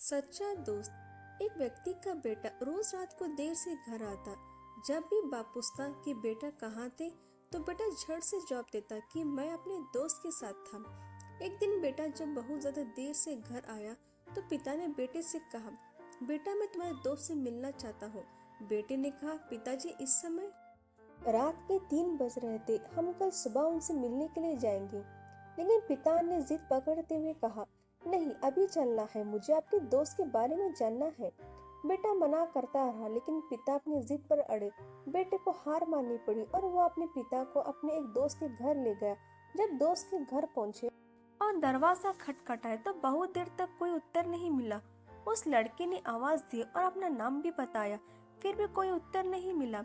सच्चा दोस्त। एक व्यक्ति का बेटा रोज रात को देर से घर आता। जब भी बाप पूछता कि बेटा कहाँ थे, तो बेटा झट से जवाब देता कि मैं अपने दोस्त के साथ था। एक दिन बेटा जब बहुत ज्यादा देर से घर आया, तो पिता ने बेटे से कहा, बेटा मैं तुम्हारे दोस्त से मिलना चाहता हूँ। बेटे ने कहा, पिताजी इस समय रात के 3 बज रहे थे, हम कल सुबह उनसे मिलने के लिए जाएंगे। लेकिन पिता ने जिद पकड़ते हुए कहा, नहीं अभी चलना है, मुझे आपके दोस्त के बारे में जानना है। बेटा मना करता रहा, लेकिन पिता अपनी जिद पर अड़े। बेटे को हार माननी पड़ी और वो अपने पिता को अपने एक दोस्त के घर ले गया। जब दोस्त के घर पहुंचे और दरवाजा खटखटाया, तो बहुत देर तक कोई उत्तर नहीं मिला। उस लड़के ने आवाज दी और अपना नाम भी बताया, फिर भी कोई उत्तर नहीं मिला।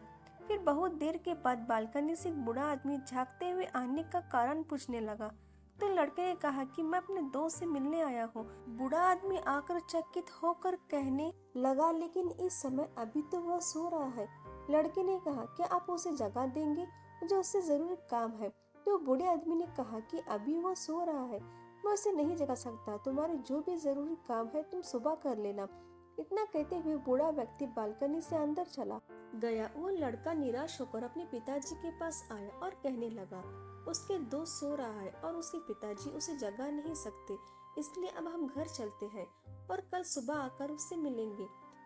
फिर बहुत देर के बाद बालकनी से एक बूढ़ा आदमी झांकते हुए आने का कारण पूछने लगा। तो लड़के ने कहा कि मैं अपने दोस्त से मिलने आया हूँ। बूढ़ा आदमी आकर चकित होकर कहने लगा, लेकिन इस समय अभी तो वह सो रहा है। लड़के ने कहा, क्या आप उसे जगा देंगे, मुझे उससे जरूरी काम है। तो बूढ़े आदमी ने कहा कि अभी वो सो रहा है, मैं उसे नहीं जगा सकता, तुम्हारे जो भी जरूरी काम है तुम सुबह कर लेना। इतना कहते हुए बूढ़ा व्यक्ति बालकनी से अंदर चला गया। वो लड़का निराश होकर अपने पिताजी के पास आया और कहने लगा, उसके दोस्त सो रहा है और उसके पिताजी उसे जगा नहीं सकते, इसलिए अब हम घर चलते हैं और कल सुबह आकर उससे मिलेंगे।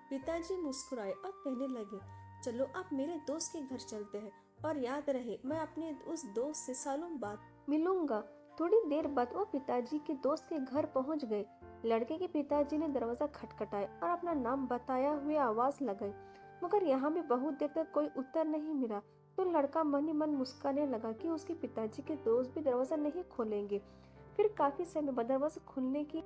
पिताजी मुस्कुराए और कहने लगे, चलो अब मेरे दोस्त के घर चलते हैं, और याद रहे मैं अपने उस दोस्त से सालों बाद मिलूंगा। थोड़ी देर बाद वो पिताजी के दोस्त के घर पहुंच गए। लड़के के पिताजी ने दरवाजा खटखटाया और अपना नाम बताया हुए आवाज लगाई, मगर यहाँ भी बहुत देर तक कोई उत्तर नहीं मिला। तो लड़का मन ही मन मुस्कुराने लगा कि उसके पिताजी के दोस्त भी दरवाजा नहीं खोलेंगे। फिर काफी समय बाद दरवाजा खुलने की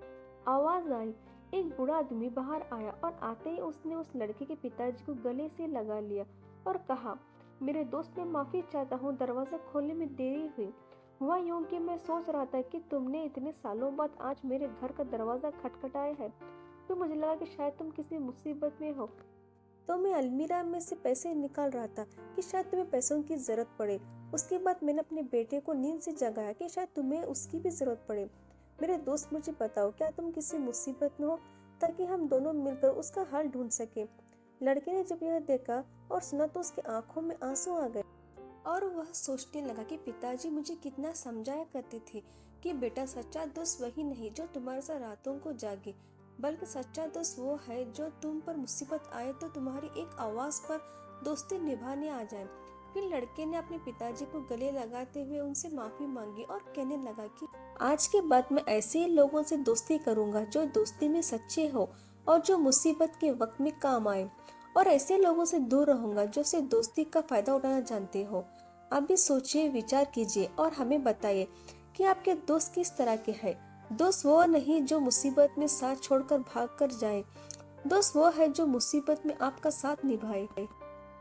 आवाज आई। एक बूढ़ा आदमी बाहर आया और आते ही उसने उस लड़के के पिताजी को गले से लगा लिया और कहा, मेरे दोस्त, मैं माफी चाहता हूँ, दरवाजा खोलने में देरी हुई। हुआ यूं कि मैं सोच रहा था कि तुमने इतने सालों बाद आज मेरे घर का दरवाजा खटखटाया है, तो मुझे लगा कि शायद तुम किसी मुसीबत में हो। तो मैं अलमीरा में से पैसे निकाल रहा था कि शायद तुम्हें पैसों की जरूरत पड़े। उसके बाद मैंने अपने बेटे को नींद से जगाया कि शायद तुम्हें उसकी भी जरूरत पड़े। मेरे दोस्त, मुझे बताओ, क्या तुम किसी मुसीबत में हो, ताकि हम दोनों मिलकर उसका हल ढूंढ सके। लड़के ने जब यह देखा और सुना, तो उसकी आंखों में आंसू आ गए और वह सोचने लगा कि पिताजी मुझे कितना समझाया करते थे कि बेटा, सच्चा दोस्त वही नहीं जो तुम्हारे साथ रातों को जागे, बल्कि सच्चा दोस्त वो है जो तुम पर मुसीबत आए तो तुम्हारी एक आवाज पर दोस्ती निभाने आ जाए। फिर लड़के ने अपने पिताजी को गले लगाते हुए उनसे माफी मांगी और कहने लगा कि आज के बाद मैं ऐसे ही लोगों से दोस्ती करूंगा जो दोस्ती में सच्चे हो और जो मुसीबत के वक्त में काम आए, और ऐसे लोगों से दूर रहूंगा जो सिर्फ दोस्ती का फायदा उठाना जानते हो। आप भी सोचिए, विचार कीजिए और हमें बताइए कि आपके दोस्त किस तरह के हैं। दोस्त वो नहीं जो मुसीबत में साथ छोड़कर भाग कर जाए। दोस्त वो है जो मुसीबत में आपका साथ निभाए।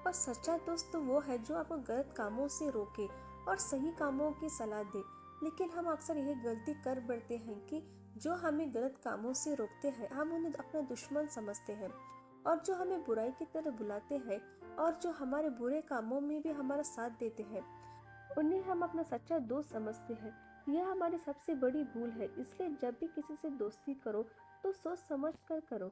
और सच्चा दोस्त तो वो है जो आपको गलत कामों से रोके और सही कामों की सलाह दे। लेकिन हम अक्सर यही गलती कर बैठते हैं कि जो हमें गलत कामों से रोकते हैं, हम उन्हें अपना दुश्मन समझते हैं, और जो हमें बुराई की तरफ बुलाते हैं और जो हमारे बुरे कामों में भी हमारा साथ देते हैं, उन्हें हम अपना सच्चा दोस्त समझते हैं। यह हमारी सबसे बड़ी भूल है। इसलिए जब भी किसी से दोस्ती करो, तो सोच समझ कर करो।